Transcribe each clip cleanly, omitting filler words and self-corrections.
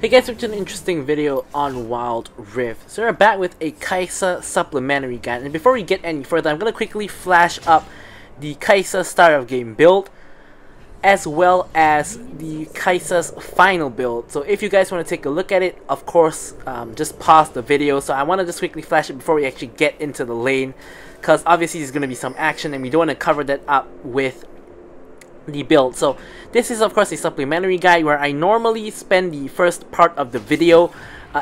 Hey guys, welcome to an interesting video on Wild Rift. So we're back with a Kaisa supplementary guide, and before we get any further, I'm going to quickly flash up the Kaisa start of game build as well as the Kaisa's final build. So if you guys want to take a look at it, of course, just pause the video. So I want to just quickly flash it before we actually get into the lane, because obviously there's going to be some action and we don't want to cover that up with the build. So this is of course a supplementary guide where I normally spend the first part of the video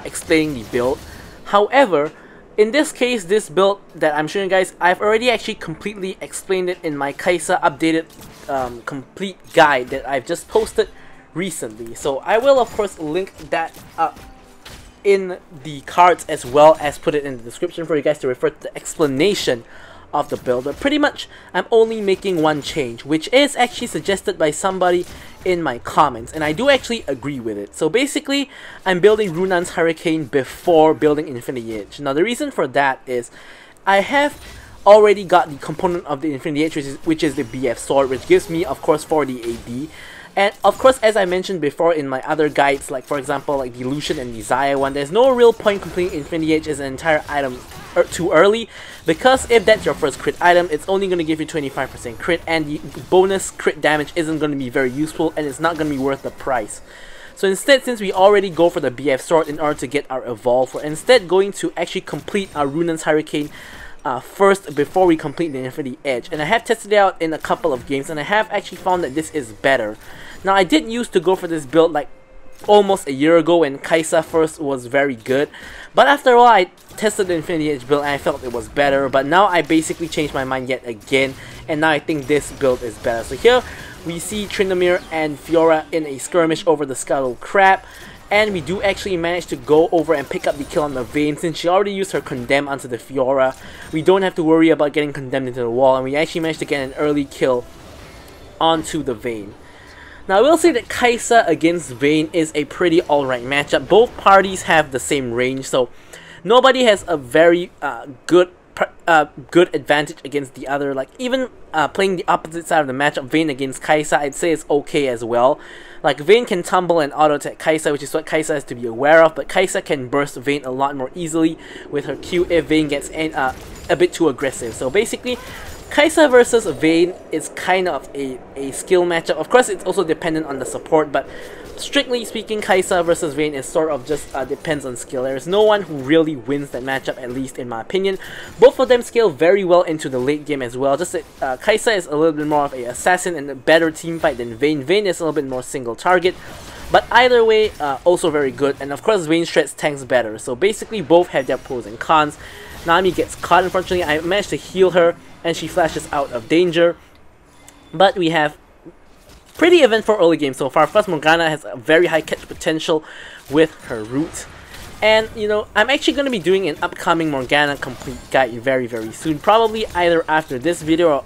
explaining the build. However, in this case, this build that I'm showing you guys, I've already actually completely explained it in my Kaisa updated complete guide that I've just posted recently. So I will of course link that up in the cards as well as put it in the description for you guys to refer to the explanation of the build. But pretty much I'm only making one change, which is actually suggested by somebody in my comments, and I do actually agree with it. So basically I'm building Runaans Hurricane before building Infinity Edge. Now the reason for that is I have already got the component of the Infinity Edge, which is the BF sword, which gives me of course 40 AD. And of course, as I mentioned before in my other guides, like for example like the Lucian and the Xayah one, there's no real point completing Infinity Edge as an entire item too early, because if that's your first crit item, it's only going to give you 25% crit, and the bonus crit damage isn't going to be very useful, and it's not going to be worth the price. So instead, since we already go for the BF sword in order to get our evolve, we're instead going to actually complete our Runaans Hurricane first before we complete the Infinity Edge. And I have tested it out in a couple of games, and I have actually found that this is better. Now I did used to go for this build like almost a year ago when Kaisa first was very good, but after a while I tested the Infinity Edge build and I felt it was better. But now I basically changed my mind yet again, and now I think this build is better. So here we see Tryndamere and Fiora in a skirmish over the Scuttle Crab, and we do actually manage to go over and pick up the kill on the Vayne. Since she already used her Condemn onto the Fiora, we don't have to worry about getting condemned into the wall, and we actually managed to get an early kill onto the Vayne. Now I will say that Kaisa against Vayne is a pretty alright matchup. Both parties have the same range, so nobody has a very good advantage against the other. Like even playing the opposite side of the matchup, Vayne against Kaisa, I'd say it's okay as well. Like Vayne can tumble and auto attack Kaisa, which is what Kaisa has to be aware of, but Kaisa can burst Vayne a lot more easily with her Q if Vayne gets a bit too aggressive. So basically, Kaisa versus Vayne is kind of a skill matchup. Of course, it's also dependent on the support, but strictly speaking, Kaisa versus Vayne is sort of just depends on skill. There's no one who really wins that matchup, at least in my opinion. Both of them scale very well into the late game as well. Just that Kaisa is a little bit more of an assassin and a better team fight than Vayne. Vayne is a little bit more single target. But either way, also very good. And of course, Vayne shreds tanks better. So basically, both have their pros and cons. Nami gets caught, unfortunately. I managed to heal her, and she flashes out of danger. But we have pretty eventful early game so far. First, Morgana has a very high catch potential with her root. And, you know, I'm actually going to be doing an upcoming Morgana complete guide very, very soon. Probably either after this video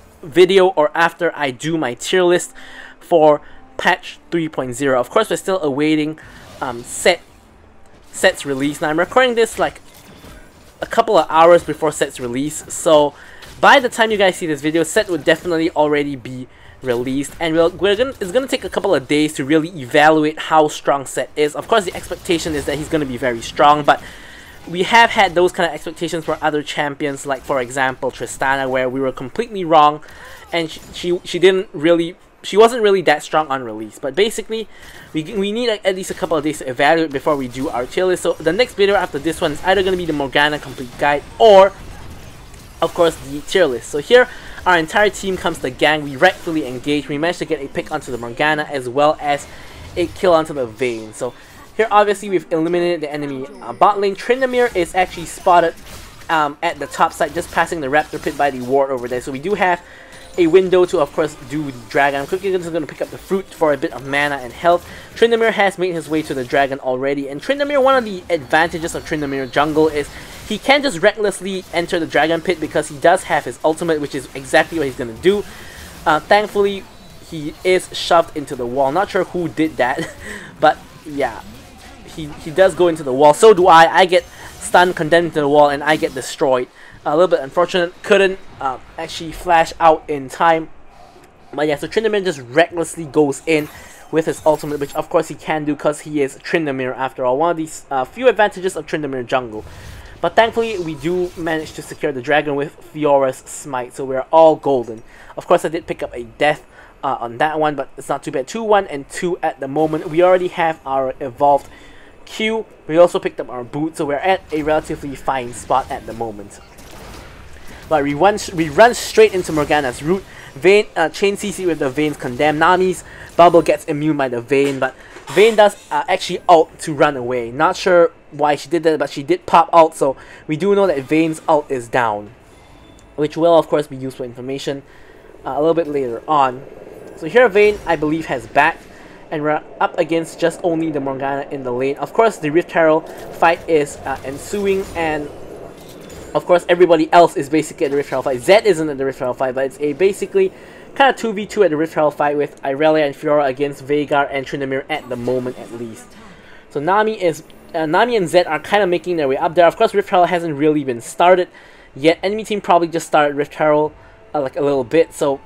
or after I do my tier list for patch 3.0. Of course, we're still awaiting set's release. Now, I'm recording this like a couple of hours before set's release, so by the time you guys see this video, set would definitely already be released, and it's gonna take a couple of days to really evaluate how strong set is. Of course, the expectation is that he's gonna be very strong, but we have had those kind of expectations for other champions, like for example Tristana, where we were completely wrong, and she wasn't really that strong on release. But basically, we need at least a couple of days to evaluate before we do our tier list. So the next video after this one is either going to be the Morgana complete guide or, of course, the tier list. So here, our entire team comes to gang. We rightfully engage. We managed to get a pick onto the Morgana as well as a kill onto the Vayne. So here, obviously, we've eliminated the enemy bot lane. Tryndamere is actually spotted at the top side, just passing the Raptor Pit by the ward over there. So we do have a window to, of course, do the dragon. I'm quickly just going to pick up the fruit for a bit of mana and health. Tryndamere has made his way to the dragon already, and Tryndamere, one of the advantages of Tryndamere jungle is he can just recklessly enter the dragon pit because he does have his ultimate, which is exactly what he's going to do. Thankfully, he is shoved into the wall. Not sure who did that, but yeah, he does go into the wall. So do I. I get stunned, condemned into the wall, and I get destroyed. A little bit unfortunate, couldn't actually flash out in time. But yeah, so Tryndamere just recklessly goes in with his ultimate, which of course he can do because he is Tryndamere after all. One of these few advantages of Tryndamere jungle. But thankfully, we do manage to secure the dragon with Fiora's Smite, so we're all golden. Of course, I did pick up a death on that one, but it's not too bad. 2-1 and 2 at the moment. We already have our evolved Q. We also picked up our boot, so we're at a relatively fine spot at the moment. But we run straight into Morgana's root. Vayne chain CC with the Vayne's Condemn. Nami's bubble gets immune by the Vayne, but Vayne does actually ult to run away. Not sure why she did that, but she did pop ult, so we do know that Vayne's ult is down, which will of course be useful information a little bit later on. So here Vayne, I believe, has back, and we're up against just only the Morgana in the lane. Of course, the Rift Herald fight is ensuing, and of course everybody else is basically at the Rift Herald fight. Zed isn't at the Rift Herald fight, but it's a basically kind of 2v2 at the Rift Herald fight with Irelia and Fiora against Veigar and Tryndamere at the moment at least. So Nami and Zed are kind of making their way up there. Of course, Rift Herald hasn't really been started yet. Enemy team probably just started Rift Herald like a little bit, so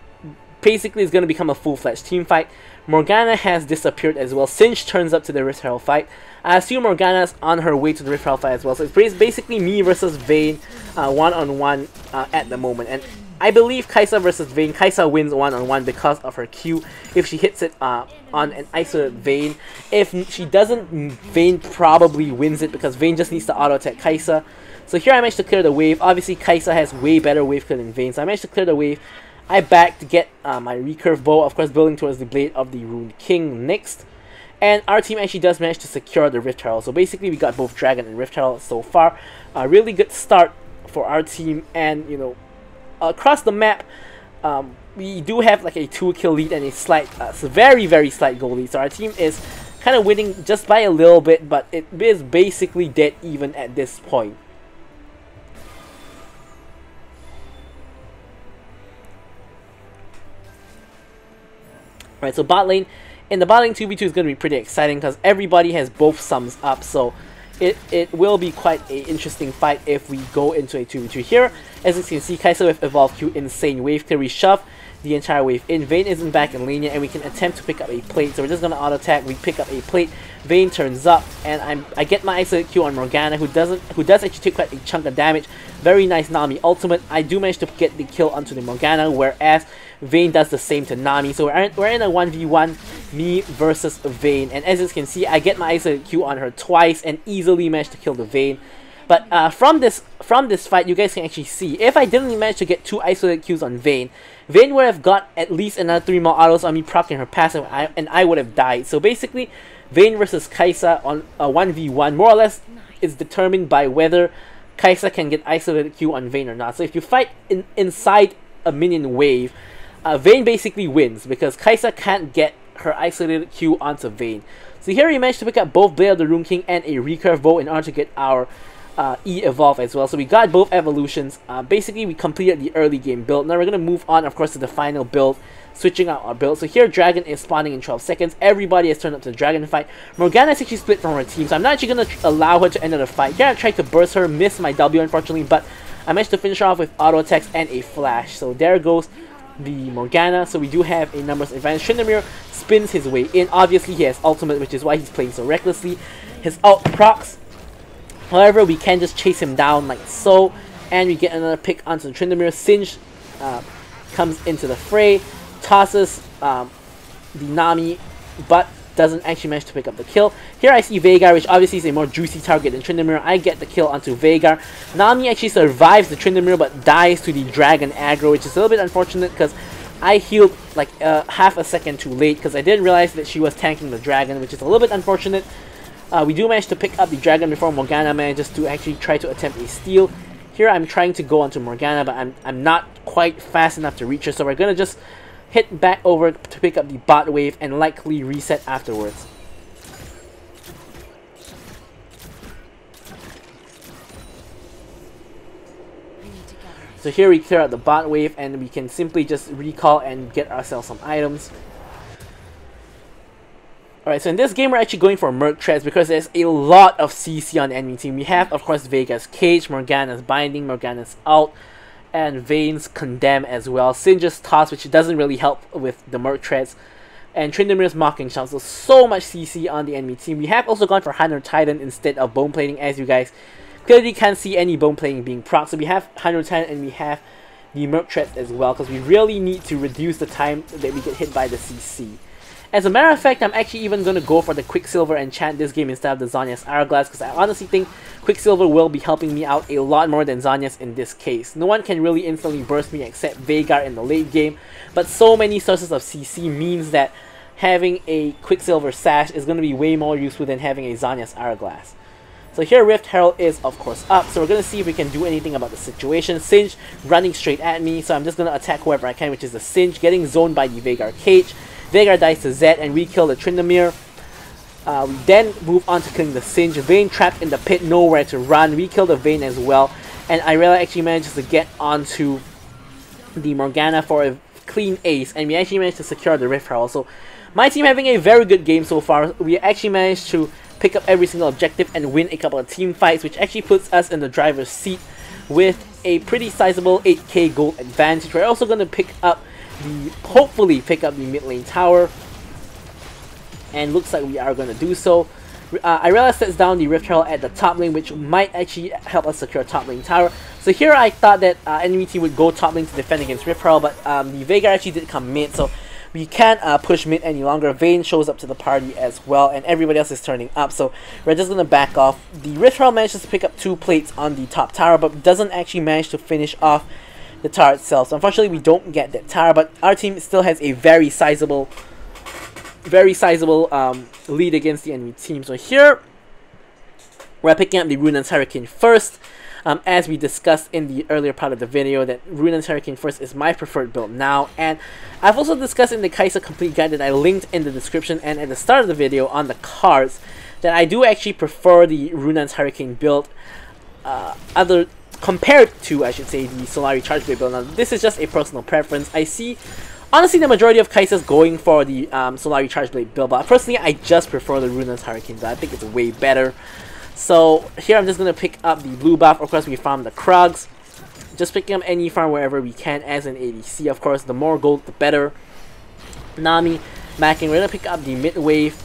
basically it's going to become a full-fledged team fight. Morgana has disappeared as well. Singe turns up to the Rift Herald fight. I assume Morgana's on her way to the Rift Herald fight as well. So it's basically me versus Vayne one-on-one at the moment. And I believe Kaisa versus Vayne. Kaisa wins one-on-one because of her Q. If she hits it on an isolated Vayne. If she doesn't, Vayne probably wins it because Vayne just needs to auto-attack Kaisa. So here I managed to clear the wave. Obviously Kaisa has way better wave clear than Vayne, so I managed to clear the wave. I back to get my recurve bow, of course building towards the Blade of the Rune King next. And our team actually does manage to secure the Rift Herald. So basically we got both Dragon and Rift Herald so far. A really good start for our team, and you know, across the map we do have like a 2-kill lead and a slight, very slight goal lead. So our team is kind of winning just by a little bit, but it is basically dead even at this point. Alright, so bot lane. In the bot lane, 2v2 is going to be pretty exciting because everybody has both sums up, so it will be quite an interesting fight if we go into a 2v2 here. As you can see, Kaisa with Evolve Q, insane wave clear. We shove the entire wave in. Vayne isn't back in lane yet, and we can attempt to pick up a plate, so we're just going to auto attack. We pick up a plate. Vayne turns up, and I get my isolated Q on Morgana, who does actually take quite a chunk of damage. Very nice Nami ultimate. I do manage to get the kill onto the Morgana, whereas Vayne does the same to Nami. So we're in a 1v1, me versus Vayne, and as you can see, I get my isolated Q on her twice and easily manage to kill the Vayne. But from this fight, you guys can actually see, if I didn't manage to get 2 isolated Qs on Vayne, Vayne would have got at least another 3 more autos on me proccing her passive, and I would have died. So basically, Vayne versus Kaisa on a 1v1 more or less is determined by whether Kaisa can get isolated Q on Vayne or not. So if you fight inside a minion wave, Vayne basically wins because Kaisa can't get her isolated Q onto Vayne. So here we managed to pick up both Blade of the Rune King and a recurve bow in order to get our E evolve as well. So we got both evolutions. Basically we completed the early game build. Now we're going to move on, of course, to the final build, switching out our build. So here Dragon is spawning in 12 seconds. Everybody has turned up to the Dragon fight. Morgana is actually split from her team, so I'm not actually going to allow her to enter the fight. Here I tried to burst her, missed my W unfortunately, but I managed to finish her off with auto attacks and a flash. So there goes the Morgana. So we do have a numbers advantage. Tryndamere spins his way in. Obviously he has ultimate, which is why he's playing so recklessly. His ult procs. However, we can just chase him down like so, and we get another pick onto Tryndamere. Singe comes into the fray, tosses the Nami, but doesn't actually manage to pick up the kill. Here I see Veigar, which obviously is a more juicy target than Tryndamere. I get the kill onto Veigar. Nami actually survives the Tryndamere, but dies to the Dragon aggro, which is a little bit unfortunate because I healed like half a second too late because I didn't realize that she was tanking the Dragon, which is a little bit unfortunate. We do manage to pick up the Dragon before Morgana manages to actually try to attempt a steal. Here I'm trying to go onto Morgana, but I'm not quite fast enough to reach her, so we're going to just hit back over to pick up the bot wave and likely reset afterwards. So here we clear out the bot wave and we can simply just recall and get ourselves some items. Alright, so in this game we're actually going for Merc Treads because there's a lot of CC on the enemy team. We have, of course, Veigar's Cage, Morgana's Binding, Morgana's Ult, and Vayne's Condemn as well. Singe's Toss, which doesn't really help with the Merc Treads. and Tryndamere's Mocking Shout. So much CC on the enemy team. We have also gone for Hunter Titan instead of Bone Plating, as you guys clearly can't see any Bone Plating being proc. So we have Hunter Titan and we have the Merc Threats as well, because we really need to reduce the time that we get hit by the CC. As a matter of fact, I'm actually even going to go for the Quicksilver enchant this game instead of the Zhonya's Hourglass, because I honestly think Quicksilver will be helping me out a lot more than Zhonya's in this case. No one can really instantly burst me except Veigar in the late game, but so many sources of CC means that having a Quicksilver Sash is going to be way more useful than having a Zhonya's Hourglass. So here Rift Herald is of course up, so we're going to see if we can do anything about the situation. Singe running straight at me, so I'm just going to attack whoever I can, which is the Singe, getting zoned by the Veigar cage. Veigar dies to Zed and we kill the Tryndamere. We then move on to killing the Singe. Vayne trapped in the pit, nowhere to run. We kill the Vayne as well. And Irelia actually manages to get onto the Morgana for a clean ace, and we actually managed to secure the Rift Herald. So my team having a very good game so far. We actually managed to pick up every single objective and win a couple of team fights, which actually puts us in the driver's seat with a pretty sizable 8k gold advantage. We're also going to hopefully pick up the mid lane tower, and looks like we are going to do so. Irelia sets down the Rift Herald at the top lane, which might actually help us secure top lane tower. So here I thought that enemy team would go top lane to defend against Rift Herald, but the Veigar actually did come mid, so we can't push mid any longer. Vayne shows up to the party as well, and everybody else is turning up, so we're just going to back off. The Rift Herald manages to pick up 2 plates on the top tower, but doesn't actually manage to finish off the tower itself. So unfortunately we don't get that tower, but our team still has a very sizable lead against the enemy team. So here we're picking up the Runaans Hurricane first. As we discussed in the earlier part of the video, that Runaans Hurricane first is my preferred build now, and I've also discussed in the Kaisa complete guide that I linked in the description and at the start of the video on the cards that I do actually prefer the Runaans Hurricane build compared to, I should say, the Solari Charge Blade build. Now this is just a personal preference. I see honestly the majority of Kaisas going for the Solari Charge Blade build, but personally I just prefer the Runaans Hurricane build. I think it's way better. So here I'm just going to pick up the blue buff. Of course we farm the Krugs. Just picking up any farm wherever we can as an ADC. Of course the more gold the better. Nami backing. We're going to pick up the mid wave.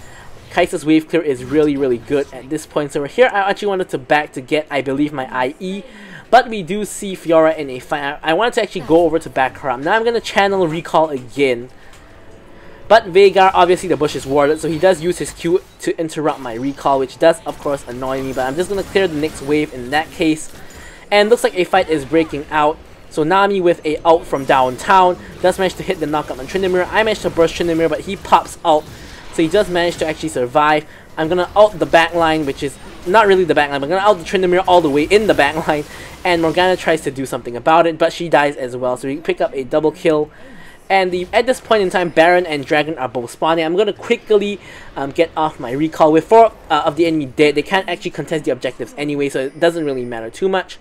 Kaisa's wave clear is really good at this point. So here I actually wanted to back to get, I believe, my IE. But we do see Fiora in a fight. I wanted to actually go over to back her up. Now I'm going to channel Recall again. But Veigar, obviously the bush is warded, so he does use his Q to interrupt my recall, which does of course annoy me, but I'm just going to clear the next wave in that case. And looks like a fight is breaking out. So Nami with a ult from downtown does manage to hit the knockup on Tryndamere. I managed to burst Tryndamere, but he pops ult, so he does manage to actually survive. I'm going to ult the backline, which is not really the backline, but I'm going to ult the Tryndamere all the way in the backline. And Morgana tries to do something about it, but she dies as well, so we pick up a double kill. And at this point in time, Baron and Dragon are both spawning. I'm going to quickly get off my recall. With 4 of the enemy dead, they can't actually contest the objectives anyway, so it doesn't really matter too much.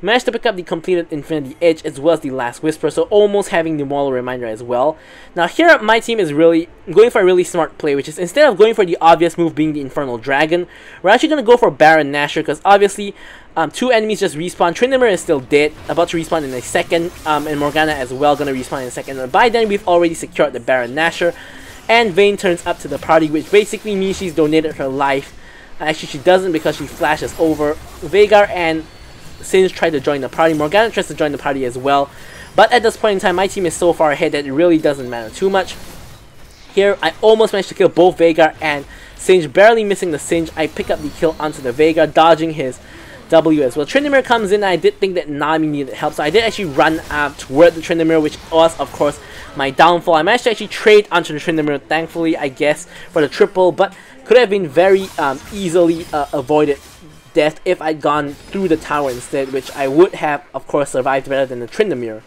Managed to pick up the completed Infinity Edge as well as the Last Whisper, so almost having the Moral Reminder as well. Now here, my team is really going for a really smart play, which is instead of going for the obvious move being the Infernal Dragon, we're actually going to go for Baron Nashor, because obviously 2 enemies just respawn. Tryndamere is still dead, about to respawn in a second, and Morgana as well going to respawn in a second. But by then, we've already secured the Baron Nashor, and Vayne turns up to the party, which basically means she's donated her life. Actually, she doesn't, because she flashes over. Veigar and Singe try to join the party. Morgana tries to join the party as well. But at this point in time, my team is so far ahead that it really doesn't matter too much. Here, I almost managed to kill both Veigar and Singe, barely missing the Singe. I pick up the kill onto the Veigar, dodging his W as well. Tryndamere comes in, and I did think that Nami needed help, so I did actually run toward the Tryndamere, which was, of course, my downfall. I managed to actually trade onto the Tryndamere, thankfully, I guess, for the triple, but could have been very easily avoided death if I'd gone through the tower instead, which I would have, of course, survived better than the Tryndamere.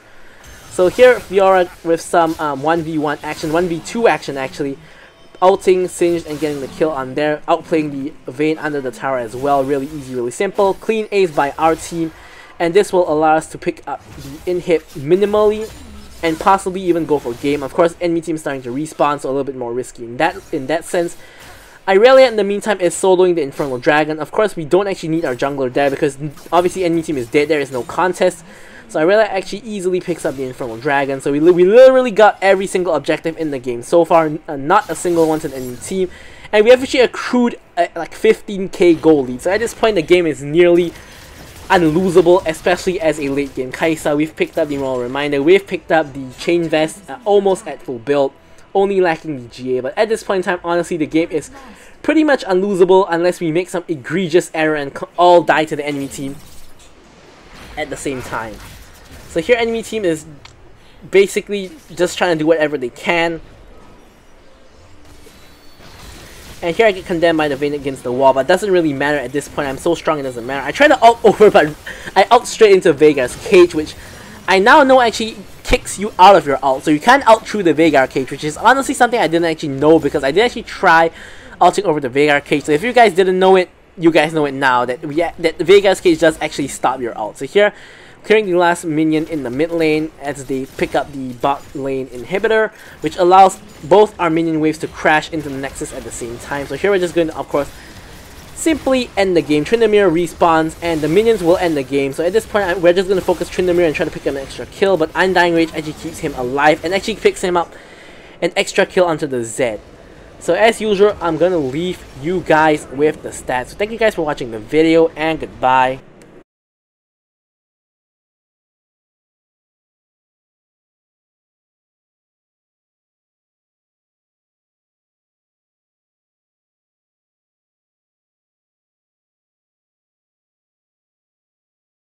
So here, Fiora with some 1v1 action, 1v2 action actually, ulting, Singed, and getting the kill on there, outplaying the Vayne under the tower as well. Really easy, really simple. Clean ace by our team, and this will allow us to pick up the inhib minimally and possibly even go for game. Of course, enemy team is starting to respawn, so a little bit more risky in that sense. Irelia in the meantime is soloing the Infernal Dragon. Of course, we don't actually need our jungler there because obviously enemy team is dead, there is no contest. So Irelia actually easily picks up the Infernal Dragon. So we literally got every single objective in the game so far, not a single one to the enemy team. And we have actually accrued like 15k gold lead. So at this point the game is nearly unlosable, especially as a late game Kaisa. We've picked up the Moral Reminder, we've picked up the Chain Vest almost at full build, only lacking the GA. But at this point in time, honestly, the game is pretty much unlosable unless we make some egregious error and all die to the enemy team at the same time. So here enemy team is basically just trying to do whatever they can. And here I get condemned by the Vayne against the wall, but it doesn't really matter at this point. I'm so strong it doesn't matter. I try to ult over, but I ult straight into Veigar's cage, which I now know actually kicks you out of your ult. So you can't ult through the Veigar cage, which is honestly something I didn't actually know, because I did actually try ulting over the Veigar cage. So if you guys didn't know it, you guys know it now, that that Veigar's cage does actually stop your ult. So here, clearing the last minion in the mid lane as they pick up the bot lane inhibitor, which allows both our minion waves to crash into the Nexus at the same time. So here we're just going to, of course, simply end the game. Tryndamere respawns and the minions will end the game. So at this point, we're just going to focus Tryndamere and try to pick up an extra kill, but Undying Rage actually keeps him alive and actually picks him up an extra kill onto the Zed. So as usual, I'm going to leave you guys with the stats. So thank you guys for watching the video, and goodbye.